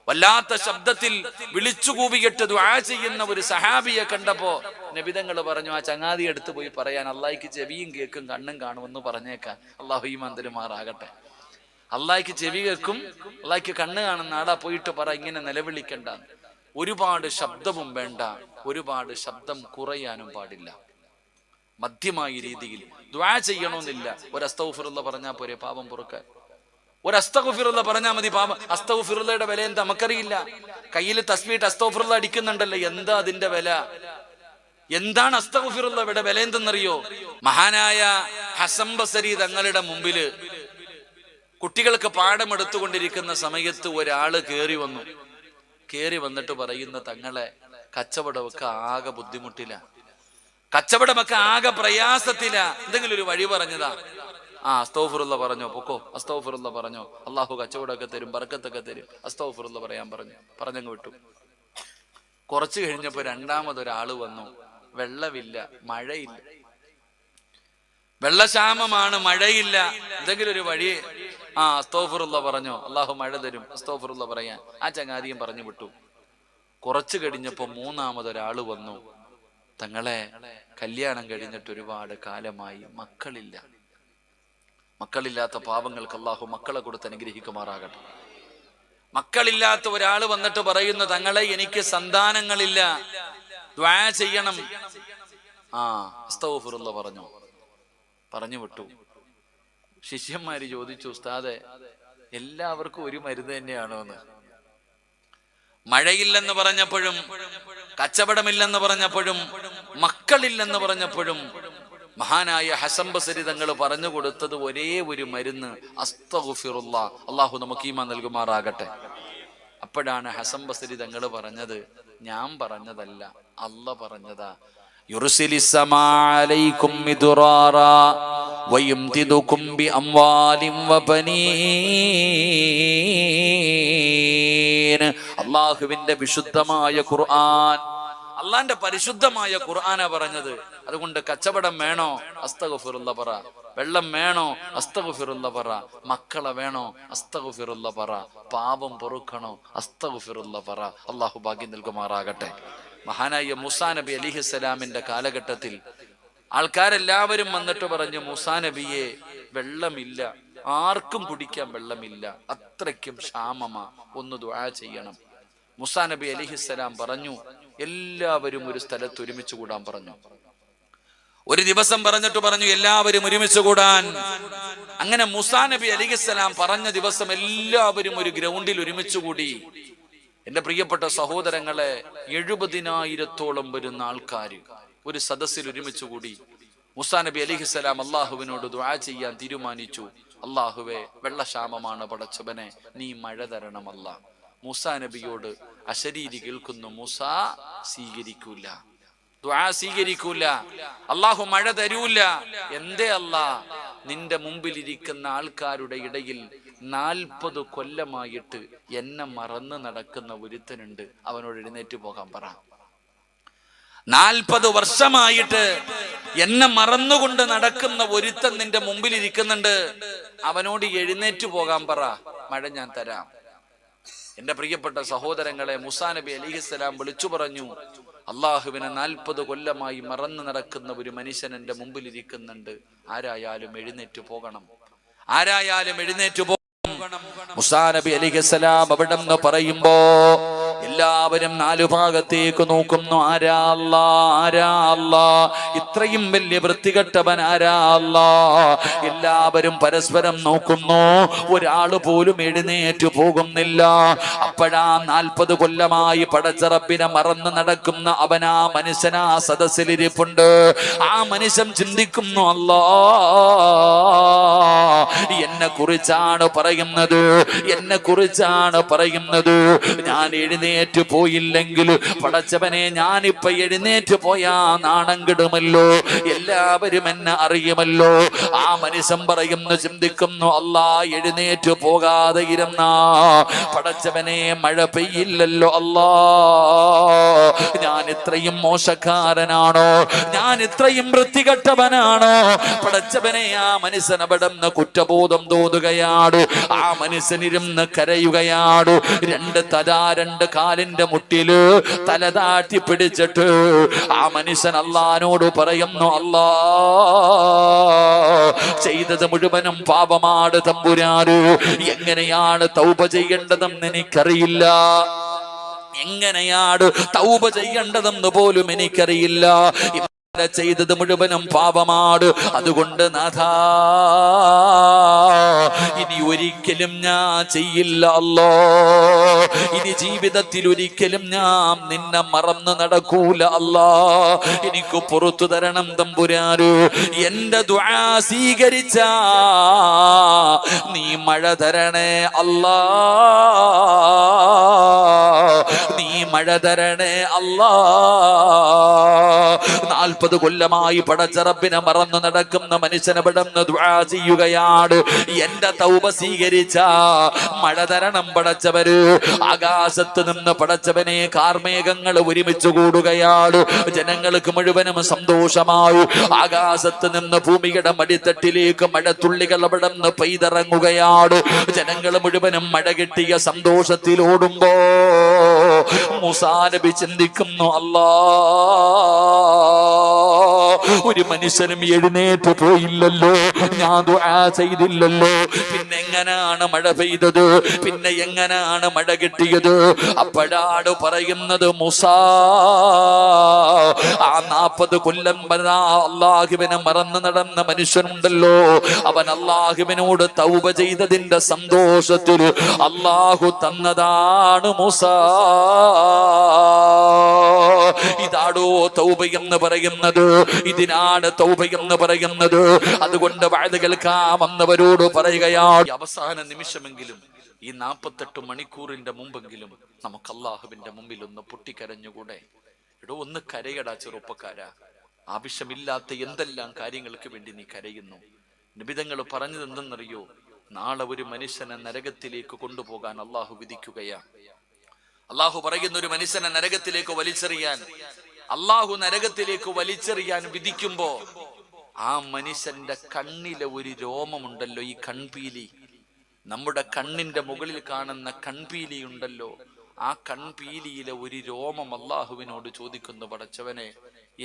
വല്ലാത്ത ശബ്ദത്തിൽ വിളിച്ചുകൂവിയിട്ട് ദുആ ചെയ്യുന്ന ഒരു സഹാബിയെ കണ്ടപ്പോ നബിതങ്ങൾ പറഞ്ഞു, ആ ചങ്ങാതി എടുത്തു പോയി പറയാൻ, അള്ളാഹിക്ക് ചെവിയും കേൾക്കും കണ്ണും കാണുമെന്ന് പറഞ്ഞേക്കാൻ. അള്ളാഹു ഈ മന്ദിരമാറാകട്ടെ. അള്ളാഹിക്ക് ചെവി കേൾക്കും, അള്ളാഹിക്ക് കണ്ണ് കാണുന്ന ആടാ പോയിട്ട് പറ, ഇങ്ങനെ നിലവിളിക്കണ്ട. ഒരുപാട് ശബ്ദവും വേണ്ട, ഒരുപാട് ശബ്ദം കുറയാനും പാടില്ല. മധ്യമായ രീതിയിൽ ദുആ ചെയ്യണമെന്നില്ല. ഒരു അസ്തഗ്ഫിറുള്ള പറഞ്ഞാൽ പോരെ പാപം പൊറുക്കാൻ. ഒരു അസ്തഗ്ഫിറുള്ള പറഞ്ഞാൽ മതി പാപം. അസ്തഗ്ഫിറുള്ളയുടെ വില എന്താ നമുക്കറിയില്ല. കയ്യിൽ തസ്ബീഹ് അസ്തഗ്ഫിറുള്ള അടിക്കുന്നുണ്ടല്ലോ, എന്താ അതിന്റെ വില? എന്താണ് അസ്തഗ്ഫിറുള്ളയുടെ വില എന്തെന്നറിയോ? മഹാനായ ഹസൻ ബസരി തങ്ങളുടെ മുമ്പില് കുട്ടികൾക്ക് പാഠമെടുത്തുകൊണ്ടിരിക്കുന്ന സമയത്ത് ഒരാള് കേറി വന്നിട്ട് പറയുന്ന, തങ്ങളെ കച്ചവടമൊക്കെ ആകെ ബുദ്ധിമുട്ടില്ല, കച്ചവടമൊക്കെ ആകെ പ്രയാസത്തില. എന്തെങ്കിലും ഒരു വഴി പറഞ്ഞതാ, അസ്തഗ്ഫിറുല്ലാ പറഞ്ഞോ, പൊക്കോ, അസ്തഗ്ഫിറുല്ലാ പറഞ്ഞോ, അള്ളാഹു കച്ചവടമൊക്കെ തരും, ബർക്കത്തൊക്കെ തരും, അസ്തഗ്ഫിറുല്ലാ പറയാൻ പറഞ്ഞങ്ങ് വിട്ടു. കുറച്ചു കഴിഞ്ഞപ്പോ രണ്ടാമതൊരാള് വന്നു. വെള്ളമില്ല, മഴയില്ല, വെള്ളക്ഷാമമാണ്, മഴയില്ല, എന്തെങ്കിലും ഒരു വഴി. അസ്തഗ്ഫിറുല്ലാ പറഞ്ഞോ, അള്ളാഹു മഴ തരും, അസ്തഗ്ഫിറുല്ലാ പറയാൻ ആ ചങ്ങാതിയും പറഞ്ഞു വിട്ടു. കുറച്ചു കഴിഞ്ഞപ്പോ മൂന്നാമതൊരാള് വന്നു. തങ്ങളെ, കല്യാണം കഴിഞ്ഞിട്ട് ഒരുപാട് കാലമായി, മക്കളില്ലാത്ത പാവങ്ങൾക്ക് അള്ളാഹു മക്കളെ കൊടുത്ത് അനുഗ്രഹിക്കുമാറാകട്ടെ. മക്കളില്ലാത്ത ഒരാള് വന്നിട്ട് പറയുന്നു, തങ്ങളെ എനിക്ക് സന്താനങ്ങളില്ല, ദുആ ചെയ്യണം. അസ്തഗ്ഫിറുല്ലാ പറഞ്ഞു വിട്ടു. ശിഷ്യന്മാര് ചോദിച്ചു, ഉസ്താദെ, എല്ലാവർക്കും ഒരു മരുന്ന് തന്നെയാണോ എന്ന്. മഴയില്ലെന്ന് പറഞ്ഞപ്പോഴും, കച്ചവടമില്ലെന്ന് പറഞ്ഞപ്പോഴും, മക്കളില്ലെന്ന് പറഞ്ഞപ്പോഴും മഹാനായ ഹസൻ ബസരി തങ്ങൾ പറഞ്ഞു കൊടുത്തത് ഒരേ ഒരു മരുന്ന്, അസ്തഗ്ഫിറുല്ലാ. അള്ളാഹു നമുക്ക് ഈമാൻ നൽകുമാറാകട്ടെ. അപ്പോഴാണ് ഹസൻ ബസരി തങ്ങൾ പറഞ്ഞത്, ഞാൻ പറഞ്ഞതല്ല, അല്ലാഹ് പറഞ്ഞതാ. യുർസിലിസ്സമാ അലൈക്കും മിദ്റാറാ വയംതിദുകും ബിഅംവാലിൻ വബനീൻ. അല്ലാഹുവിന്റെ വിശുദ്ധമായ ഖുർആൻ, അള്ളാന്റെ പരിശുദ്ധമായ ഖുർആനാ പറഞ്ഞത്. അതുകൊണ്ട് കച്ചവടം വേണോ, അസ്തഗ്ഫിറുല്ലാ പറ. വെള്ളം വേണോ, അസ്തഗ്ഫിറുല്ലാ പറ. മക്കളെ വേണോ, അസ്തഗ്ഫിറുല്ലാ പറ. പാപം പൊറുക്കണോ, അസ്തഗ്ഫിറുല്ലാ പറ. അള്ളാഹു ഭാഗ്യം നൽകുമാറാകട്ടെ. മഹാനായ മൂസാ നബി അലൈഹിസ്സലാമിന്റെ കാലഘട്ടത്തിൽ ആൾക്കാരെല്ലാവരും വന്നിട്ട് പറഞ്ഞു, മൂസാ നബിയെ, വെള്ളമില്ല, ആർക്കും കുടിക്കാൻ വെള്ളമില്ല, അത്രയ്ക്കും ക്ഷാമമാ, ഒന്ന് ദുആ ചെയ്യണം. മൂസാ നബി അലൈഹിസ്സലാം പറഞ്ഞു, എല്ലാവരും ഒരു സ്ഥലത്ത് ഒരുമിച്ച് കൂടാൻ പറഞ്ഞു. ഒരു ദിവസം പറഞ്ഞിട്ട് പറഞ്ഞു, എല്ലാവരും ഒരുമിച്ച് കൂടാൻ. അങ്ങനെ മൂസാ നബി അലൈഹിസ്സലാം പറഞ്ഞ ദിവസം എല്ലാവരും ഒരു ഗ്രൗണ്ടിൽ ഒരുമിച്ച് കൂടി. എന്റെ പ്രിയപ്പെട്ട സഹോദരങ്ങളെ, 70,000-ഓളം വരുന്ന ആൾക്കാർ ഒരു സദസ്സിൽ ഒരുമിച്ച് കൂടി. മൂസാ നബി അലൈഹിസ്സലാം അള്ളാഹുവിനോട് ദുആ ചെയ്യാൻ തീരുമാനിച്ചു. അള്ളാഹുവേ, വെള്ളക്ഷാമമാണ്, പടച്ചവനെ നീ മഴ തരണമല്ല. മൂസാ നബിയോട് അശരീരി കേൾക്കുന്നു, മൂസാ സ്വീകരിക്കൂല, ദുആ സ്വീകരിക്കൂല, അള്ളാഹു മഴ തരൂല. എന്തേ അല്ലാ? നിന്റെ മുമ്പിലിരിക്കുന്ന ആൾക്കാരുടെ ഇടയിൽ 40 കൊല്ലമായിട്ട് എന്നെ മറന്ന് നടക്കുന്ന ഒരുത്തനുണ്ട്, അവനോട് എഴുന്നേറ്റ് പോകാൻ പറ. 40 വർഷമായിട്ട് എന്നെ മറന്നുകൊണ്ട് നടക്കുന്ന ഒരുത്തൻ നിന്റെ മുമ്പിൽ ഇരിക്കുന്നുണ്ട്, അവനോട് എഴുന്നേറ്റ് പോകാൻ പറ, മഴ ഞാൻ തരാം. എന്റെ പ്രിയപ്പെട്ട സഹോദരങ്ങളെ, മൂസാ നബി അലൈഹിസ്സലാം വിളിച്ചു പറഞ്ഞു, അള്ളാഹുവിനെ 40 കൊല്ലമായി മറന്നു നടക്കുന്ന ഒരു മനുഷ്യൻ എന്റെ മുമ്പിൽ ഇരിക്കുന്നുണ്ട്, ആരായാലും എഴുന്നേറ്റ് പോകണം, ആരായാലും എഴുന്നേറ്റ് പോകണം. മൂസാ നബി അലൈഹിസ്സലാം അവിടെ നിന്ന് പറയുമ്പോ എല്ലാവരും 4 ഭാഗത്തേക്ക് നോക്കുന്നു. ആരാ അല്ലാ, ആരാ അല്ലാ, ഇത്രയും വലിയ വൃത്തികെട്ടവൻ ആരാ അല്ലാ? എല്ലാവരും പരസ്പരം നോക്കുന്നു, ഒരാള് പോലും എഴുന്നേറ്റ് പോകുന്നില്ല. അപ്പോഴാ 40 കൊല്ലമായി പടച്ച റബ്ബിനെ മറന്ന് നടക്കുന്ന അവനാ മനുഷ്യനാ സദസ്സിലിരിപ്പുണ്ട്. ആ മനുഷ്യൻ ചിന്തിക്കുന്നു, അല്ലാ, എന്നെ കുറിച്ചാണ് പറയുന്നത്, എന്നെ കുറിച്ചാണ് പറയുന്നത്. ഞാൻ എഴുന്നേറ്റ് പോയില്ലെങ്കിൽ പടച്ചവനെ, ഞാനിപ്പോ എഴുന്നേറ്റ് പോയാ നാണം കെടുമല്ലോ, എല്ലാവരും എന്നെ അറിയുമല്ലോ. ആ മനുഷ്യൻ പറയുന്നു, ചിന്തിക്കുന്നു, അല്ലാ, എഴുന്നേറ്റ് പോകാതെ ഇരുന്ന പടച്ചവനെ മഴ പെയ്യില്ലല്ലോ അല്ലാ. ഞാൻ ഇത്രയും മോശക്കാരനാണോ, ഞാൻ ഇത്രയും വൃത്തികെട്ടവനാണോ പടച്ചവനെ? ആ മനുഷ്യൻ അവിടെ നിന്ന് കുറ്റബോധം തോന്നുകയാണ്. ആ മനുഷ്യനിരുന്ന് കരയുകയാണ്. 2 കാലിന്റെ മുട്ടില് തല താഴ്ത്തി പിടിച്ചിട്ട് ആ മനുഷ്യൻ അല്ലാഹുവിനോട് പറയുന്നു, അല്ലാ, ചെയ്തത് മുഴുവനും പാപമാണ് തമ്പുരാന്, എങ്ങനെയാണ് തൗബ ചെയ്യേണ്ടതെന്ന് എനിക്കറിയില്ല, എങ്ങനെയാണ് തൗബ ചെയ്യേണ്ടതെന്ന് പോലും എനിക്കറിയില്ല. ചെയ്തത് മുഴുവനും പാപമാണ്. അതുകൊണ്ട് നാഥാ, ഇനി ഒരിക്കലും ഞാൻ ചെയ്യില്ല അല്ലോ, ഇനി ജീവിതത്തിൽ ഒരിക്കലും ഞാൻ നിന്നെ മറന്ന് നടക്കൂല അല്ലാ, എനിക്ക് പുറത്തു തരണം തമ്പുരാന്. എന്റെ ദുആ സ്വീകരിച്ച നീ മഴ തരണേ അല്ലാ, നീ മഴ തരണേ അല്ലാ. 40 കൊല്ലമായി പടച്ചറപ്പിനെ മറന്നു നടക്കുന്ന മനുഷ്യനെ പെടുന്ന ദുആ ചെയ്യുകയാണ്. എന്റെ തൗബ സ്വീകരിച്ച മഴ തരണം പടച്ചവര്. ആകാശത്ത് നിന്ന് പടച്ചവനെ കാർമേഘങ്ങൾ ഒരുമിച്ച് കൂടുകയാണ്. ജനങ്ങൾക്ക് മുഴുവനും സന്തോഷമായി. ആകാശത്ത് നിന്ന് ഭൂമിയുടെ മടിത്തട്ടിലേക്ക് മഴത്തുള്ളികൾ അവിടെ നിന്ന് പെയ്തിറങ്ങുകയാണ്. ജനങ്ങൾ മുഴുവനും മഴ കിട്ടിയ സന്തോഷത്തിൽ ഓടുമ്പോ മൂസാ നബി ചിന്തിക്കുന്നു, അല്ലാ, ഒരു മനുഷ്യനും എഴുന്നേറ്റ് പോയില്ലല്ലോ, ഞാൻ ദുആ ചെയ്തില്ലല്ലോ, പിന്നെ എങ്ങനാണ് മഴ പെയ്തത്, പിന്നെ എങ്ങനാണ് മഴ കിട്ടിയത്? അപ്പോഴാണ് പറയുന്നത്, മൂസാ, ആ 40 കൊല്ലം അള്ളാഹുവിനെ മറന്നു നടന്ന മനുഷ്യനുണ്ടല്ലോ, അവൻ അള്ളാഹുവിനോട് തൗബ ചെയ്തതിന്റെ സന്തോഷത്തിൽ അള്ളാഹു തന്നതാണ് മൂസാ. ഇതാടോ തൗബ എന്ന് പറയുന്നത്, ഇതിനാണ് തൗബ എന്ന് പറയുന്നത്. അതുകൊണ്ട് വഅദ് കേൾക്കാൻ വന്നവരോട് പറയുകയാണ്, അവസാന നിമിഷമെങ്കിലും ഈ 48 മണിക്കൂറിന്റെ മുമ്പെങ്കിലും നമുക്ക് അള്ളാഹുവിന്റെ മുമ്പിൽ ഒന്ന് പൊട്ടിക്കരഞ്ഞുകൂടെ? എടോ, ഒന്ന് കരയടാ ചെറുപ്പക്കാരാ. ആവശ്യമില്ലാത്ത എന്തെല്ലാം കാര്യങ്ങൾക്ക് വേണ്ടി നീ കരയുന്നു? നിബിതങ്ങൾ പറഞ്ഞത് എന്തെന്നറിയോ? നാളെ ഒരു മനുഷ്യനെ നരകത്തിലേക്ക് കൊണ്ടുപോകാൻ അള്ളാഹു വിധിക്കുകയാ. അള്ളാഹു പറയുന്ന, ഒരു മനുഷ്യനെ നരകത്തിലേക്ക് വലിച്ചെറിയാൻ, അള്ളാഹു നരകത്തിലേക്ക് വലിച്ചെറിയാൻ വിധിക്കുമ്പോ ആ മനുഷ്യന്റെ കണ്ണിലെ ഒരു രോമമുണ്ടല്ലോ, ഈ കൺപീലി, നമ്മുടെ കണ്ണിന്റെ മുകളിൽ കാണുന്ന കൺപീലി ഉണ്ടല്ലോ, ആ കൺപീലിയിലെ ഒരു രോമം അള്ളാഹുവിനോട് ചോദിക്കുന്നു, പടച്ചവനെ,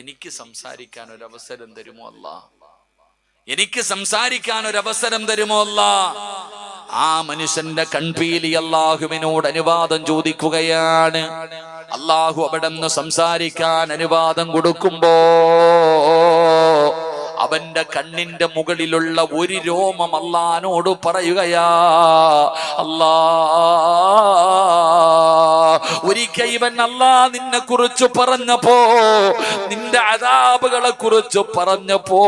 എനിക്ക് സംസാരിക്കാൻ ഒരു അവസരം തരുമോ അല്ലാ? എനിക്ക് സംസാരിക്കാൻ ഒരു അവസരം തരുമോ അല്ലാ? ആ മനുഷ്യന്റെ കൺപീലി അള്ളാഹുവിനോട് അനുവാദം ചോദിക്കുകയാണ്. അള്ളാഹു അവിടെ നിന്ന് സംസാരിക്കാൻ അനുവാദം കൊടുക്കുമ്പോ അവന്റെ കണ്ണിന്റെ മുകളിലുള്ള ഒരു രോമം അള്ളാനോട് പറയുകയാ, അല്ലാ, ഒരിക്കൽ ഇവൻ അല്ലാ നിന്നെ കുറിച്ച് പറഞ്ഞപ്പോ, നിന്റെ അദാബുകളെ കുറിച്ച് പറഞ്ഞപ്പോ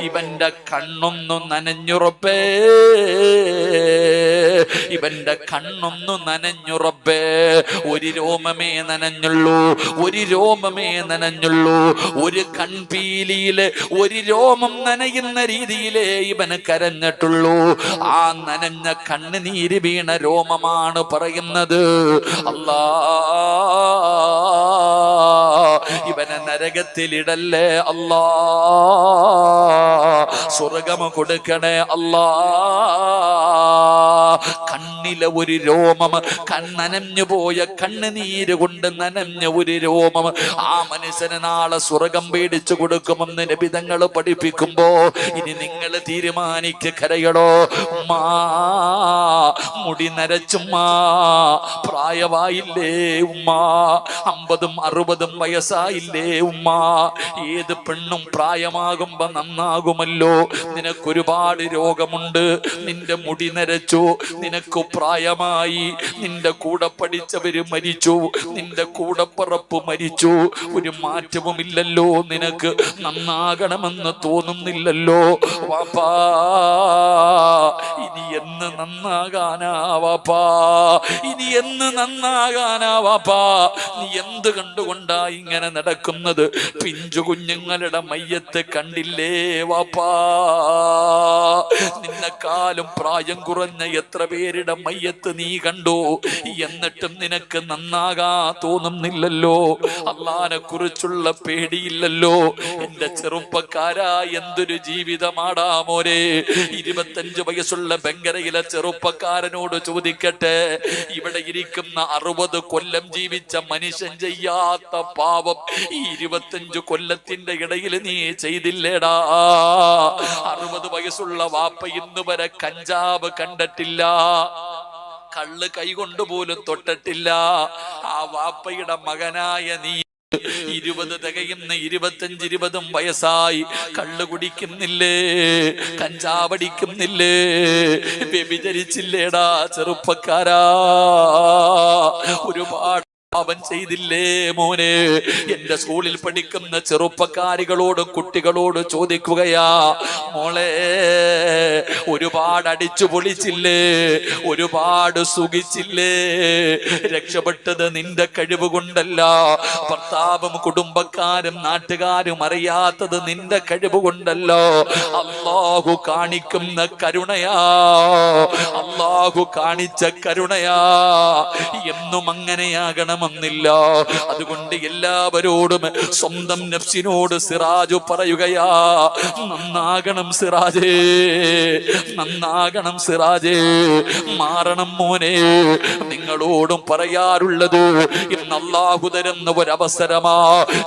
ഇവന്റെ കണ്ണൊന്നും നനഞ്ഞുറപ്പേ, ഇവന്റെ കണ്ണൊന്നും നനഞ്ഞുറപ്പേ. ഒരു രോമമേ നനഞ്ഞുള്ളൂ, ഒരു രോമമേ നനഞ്ഞുള്ളൂ. ഒരു കൺപീലിയില് ഒരു രോമം നനയുന്ന രീതിയിലേ ഇവന് കരഞ്ഞിട്ടുള്ളൂ. ആ നനഞ്ഞ കണ്ണുനീര് വീണ രോമമാണ് പറയുന്നത്, അല്ലാ, ഇവനെ നരകത്തിലിടല്ലേ അല്ലാ, സ്വർഗം കൊടുക്കണേ അല്ലാ. കണ്ണിലെ ഒരു രോമം, നനഞ്ഞു പോയ കണ്ണുനീര് കൊണ്ട് നനഞ്ഞ ഒരു രോമം ആ മനുഷ്യന് നാളെ സ്വർഗം പേടിച്ചു കൊടുക്കുമെന്ന് നബിതങ്ങൾ പഠിപ്പിക്കുമ്പോ ഇനി നിങ്ങൾ തീരുമാനിക്ക്, കരയടോ ഉമ്മാ, മുടി നരച്ചുമ്മാ, പ്രായമായില്ലേ ഉമ്മാ, 50ഉം 60ഉം വയസ്സായില്ലേ ഉമ്മാ? ഏത് പെണ്ണും പ്രായമാകുമ്പോ നന്നാകുമല്ലോ. നിനക്കൊരുപാട് രോഗമുണ്ട്, നിന്റെ മുടി നരച്ചു, നിനക്ക് പ്രായമായി, നിന്റെ കൂടെ പഠിച്ചവര് മരിച്ചു, നിന്റെ കൂടപ്പിറപ്പ് മരിച്ചു, ഒരു മാറ്റവുമില്ലല്ലോ, നിനക്ക് നന്നാകണമെന്ന് തോന്നുന്നില്ലല്ലോ വാപ്പാ. ഇനി എന്ന് നന്നാകാനാ വാപ്പാ, ഇനി എന്ന് നന്നാകാനാ വാപ്പാ? നീ എന്ത് കണ്ടുകൊണ്ടാ ഇങ്ങനെ നടക്കുന്നത്? പിഞ്ചു കുഞ്ഞുങ്ങളുടെ മയ്യത്ത് കണ്ടില്ലേ വാപ്പാ? നിന്നെക്കാളും പ്രായം കുറഞ്ഞ എത്ര പേരുടെ മയ്യത്ത് നീ കണ്ടു, എന്നിട്ടും നിനക്ക് നന്നാകാ തോന്നുന്നില്ലല്ലോ. അള്ളാനെ കുറിച്ചുള്ള പേടിയില്ലല്ലോ. എന്റെ ചെറുപ്പക്കാരാ, എന്തൊരു ജീവിതമാടാ മോരെ. 25 വയസ്സുള്ള ബംഗരയിലെ ചെറുപ്പക്കാരനോട് ചോദിക്കട്ടെ, ഇവിടെ ഇരിക്കുന്ന 60 കൊല്ലം ജീവിച്ച മനുഷ്യൻ ചെയ്യാത്ത പാപം ഈ 25 കൊല്ലത്തിന്റെ ഇടയിൽ നീ ചെയ്തില്ലേടാ? 60 വയസ്സുള്ള വാപ്പ ഇന്ന് വരെ കഞ്ചാവ് കണ്ടിട്ടില്ല, കള്ള് കൈകൊണ്ടുപോലും തൊട്ടിട്ടില്ല. ആ വാപ്പയുടെ മകനായ നീ 20 തികയുന്ന 25, 20 വയസ്സായി കള്ളു കുടിക്കുന്നില്ലേ, കഞ്ചാവടിക്കുന്നില്ലേ, വ്യഭിചരിച്ചില്ലേടാ ചെറുപ്പക്കാരാ? ഒരുപാട് പാപം ചെയ്തില്ലേ മോനെ? എന്റെ സ്കൂളിൽ പഠിക്കുന്ന ചെറുപ്പക്കാരികളോട് കുട്ടികളോട് ചോദിക്കുകയാ, മോളെ ഒരുപാട് അടിച്ചു പൊളിച്ചില്ലേ, ഒരുപാട് സുഖിച്ചില്ലേ? രക്ഷപ്പെട്ടത് നിന്റെ കഴിവ് കൊണ്ടല്ല, ഭർത്താവും കുടുംബക്കാരും നാട്ടുകാരും അറിയാത്തത് നിന്റെ കഴിവ് കൊണ്ടല്ലോ. അല്ലാഹു കാണിക്കുന്ന കരുണയാ, അല്ലാഹു കാണിച്ച കരുണയാ. എന്നും അങ്ങനെയാകണമെന്നില്ല. അതുകൊണ്ട് എല്ലാവരോടും സ്വന്തം നഫ്സിനോട് സിറാജു പറയുകയാ, നന്നാകണം സിറാജേ, നന്നാകണം സിറാജേ, മാറണം മോനെ. നിങ്ങളോടും പറയാറുള്ളത്, ഇന്ന് അല്ലാഹു തരുന്ന ഒരവസരമാ.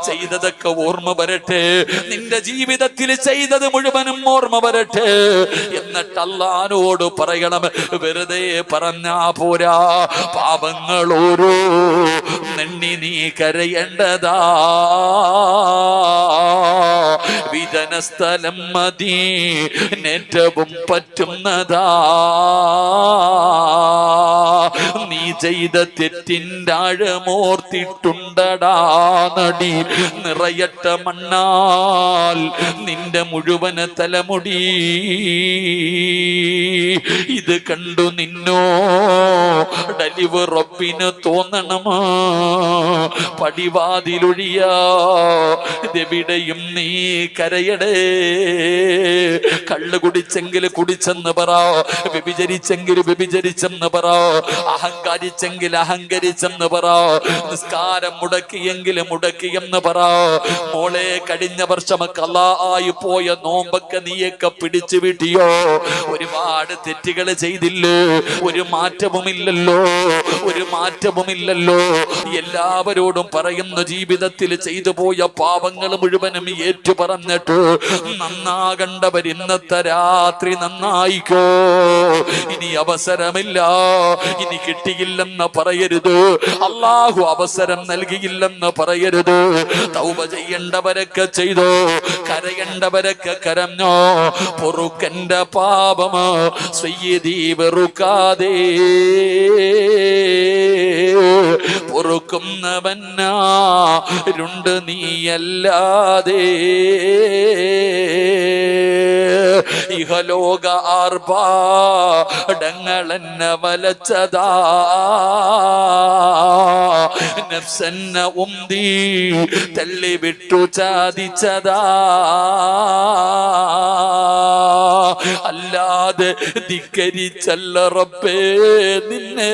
ചെയ്തതൊക്കെ ഓർമ്മ വരട്ടെ, നിന്റെ ജീവിതത്തിൽ ചെയ്തത് മുഴുവനും ഓർമ്മ വരട്ടെ. എന്നിട്ട് അല്ലാഹുവോട് പറയണം, വെറുതെ പറഞ്ഞാ പോരാ, പാപങ്ങൾ ഓരോ നെണ്ണി നീ കരയേണ്ടതാ. വിജന സ്ഥലം മതി നേറ്റവും പറ്റുന്നതാ. നീ ചെയ്ത തെറ്റിൻ്റെ ആഴമോർത്തിട്ടുണ്ടടാ നടി, നിറയട്ട മണ്ണാൽ നിന്റെ മുഴുവൻ തലമുടി. ഇത് കണ്ടു നിന്നോ ഡലിവ് റബ്ബിന് തോന്നണമാ, പടിവാതിലൊഴിയാ ഇതെവിടെയും നീ കരയടേ. കള്ളു കുടിച്ചെങ്കിൽ കുടിച്ചെന്ന് പറ, വ്യഭിചരിച്ചെങ്കിൽ വ്യഭിചരിച്ചെന്ന് പറ, അഹങ്കരിച്ചെങ്കിൽ അഹങ്കരിച്ചെന്ന് പറ, നിസ്കാരം മുടക്കിയെങ്കിൽ മുടക്കിയെന്ന് പറ. മോളെ, കഴിഞ്ഞ വർഷം കലായി പോയ നോമ്പൊക്കെ നീയൊക്കെ പിടിച്ചു വിട്ടിയോ? ഒരുപാട് തെറ്റുകൾ ചെയ്തില്ലേ? ഒരു മാറ്റവുമില്ലല്ലോ, ഒരു മാറ്റവുമില്ലല്ലോ. എല്ലാവരോടും പറയുന്ന, ജീവിതത്തിൽ ചെയ്തു പോയ പാപങ്ങൾ മുഴുവനും ഏറ്റു പറഞ്ഞിട്ട് നന്നാകണ്ടവർ ഇന്നത്തെ രാത്രി നന്നായിക്കോ. ഇനി അവസരമില്ല, ഇനി കിട്ടിയില്ലെന്ന് പറയരുത്, അല്ലാഹു അവസരം നൽകിയില്ലെന്ന് പറയരുത്. തൗബ ചെയ്യേണ്ടവരൊക്കെ ചെയ്തോ, കരയേണ്ടവരൊക്കെ കരഞ്ഞോ. പൊറുക്കന്റെ പാപമോ സയ്യിദി വെറുക്കാതെ, പൊറുക്കുന്നവനാരുണ്ട് നീയല്ലാതെ. ഇഹലോക ആർഭാടങ്ങളെന്നെ വലച്ചതാ, നഫ്സെന്നെ ഉന്തി തള്ളിവിട്ടു ചാദിച്ചതാ. അല്ലാതെ ധിക്കരിച്ചല്ല റബ്ബേ നിന്നെ,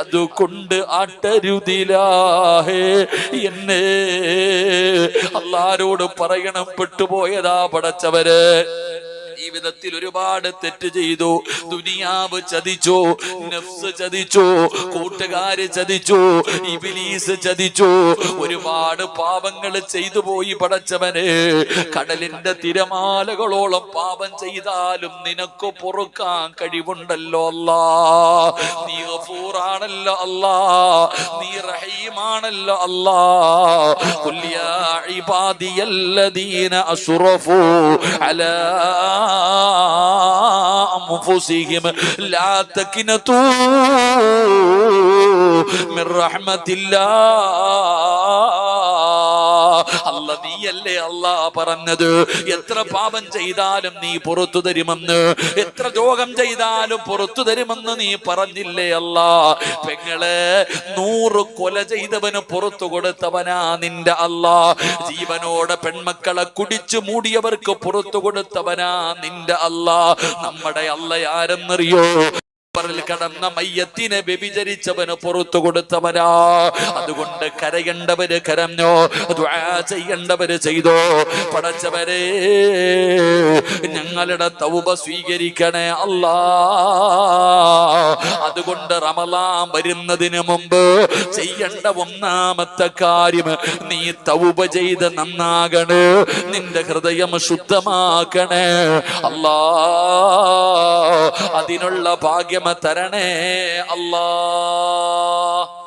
അതുകൊണ്ട് ആട്ടരുതിലാഹേ എന്നെ. അല്ലാഹുവോട് പറയണം, പെട്ടുപോയതാ പടച്ചവര്. ജീവിതത്തിൽ ഒരുപാട് തെറ്റ് ചെയ്തു, ദുനിയാവ് ചതിച്ചു, നഫ്സ് ചതിച്ചു, കൂട്ടുകാര് ചതിച്ചു, ഇബ്ലീസ് ചതിച്ചു, ഒരുപാട് പാപങ്ങൾ ചെയ്തു പോയി പടച്ചവനെ. കടലിന്റെ തിരമാലകളോളം പാപം ചെയ്താലും നിനക്ക് പൊറുക്കാൻ കഴിവുണ്ടല്ലോ അല്ലാ. നീ ഗഫൂറാണല്ലോ അല്ലാ, നീ റഹീമാണല്ലോ അല്ലാ. ഖുൽ യാ ഇബാദിയല്ലദീന അസ്റഫു അലാ أنفسهم لا تقنطوا من رحمة الله. അല്ല, നീയല്ലേ അല്ലാ പറഞ്ഞത്, എത്ര പാപം ചെയ്താലും നീ പുറത്തു തരുമെന്ന്, എത്ര ദ്രോഹം ചെയ്താലും പുറത്തു തരുമെന്ന് നീ പറഞ്ഞില്ലേ അല്ലാ. പെങ്ങളെ, 100 കൊല ചെയ്തവന് പുറത്തു കൊടുത്തവനാ നിന്റെ അല്ലാ. ജീവനോടെ പെൺമക്കളെ കുടിച്ചു മൂടിയവർക്ക് പുറത്തു കൊടുത്തവനാ നിന്റെ അല്ലാ. നമ്മുടെ അല്ല ആരെന്നറിയോ? കടന്ന മയ്യത്തിനെ വ്യഭിചരിച്ചവന് പുറത്തു കൊടുത്തവനാ. അതുകൊണ്ട് കരയേണ്ടവര് കരഞ്ഞോ, ദുആ ചെയ്യേണ്ടവര് ചെയ്തോ. പടച്ചവരെ, ഞങ്ങളുടെ തൗബ സ്വീകരിക്കണേ അല്ലാ. അതുകൊണ്ട് റമളാൻ വരുന്നതിന് മുമ്പ് ചെയ്യേണ്ട ഒന്നാമത്തെ കാര്യം, നീ തൗബ ചെയ്ത് നന്നാകണേ, നിന്റെ ഹൃദയം ശുദ്ധമാക്കണേ അല്ലാ. അതിനുള്ള ഭാഗ്യം തരണേ അല്ലാ.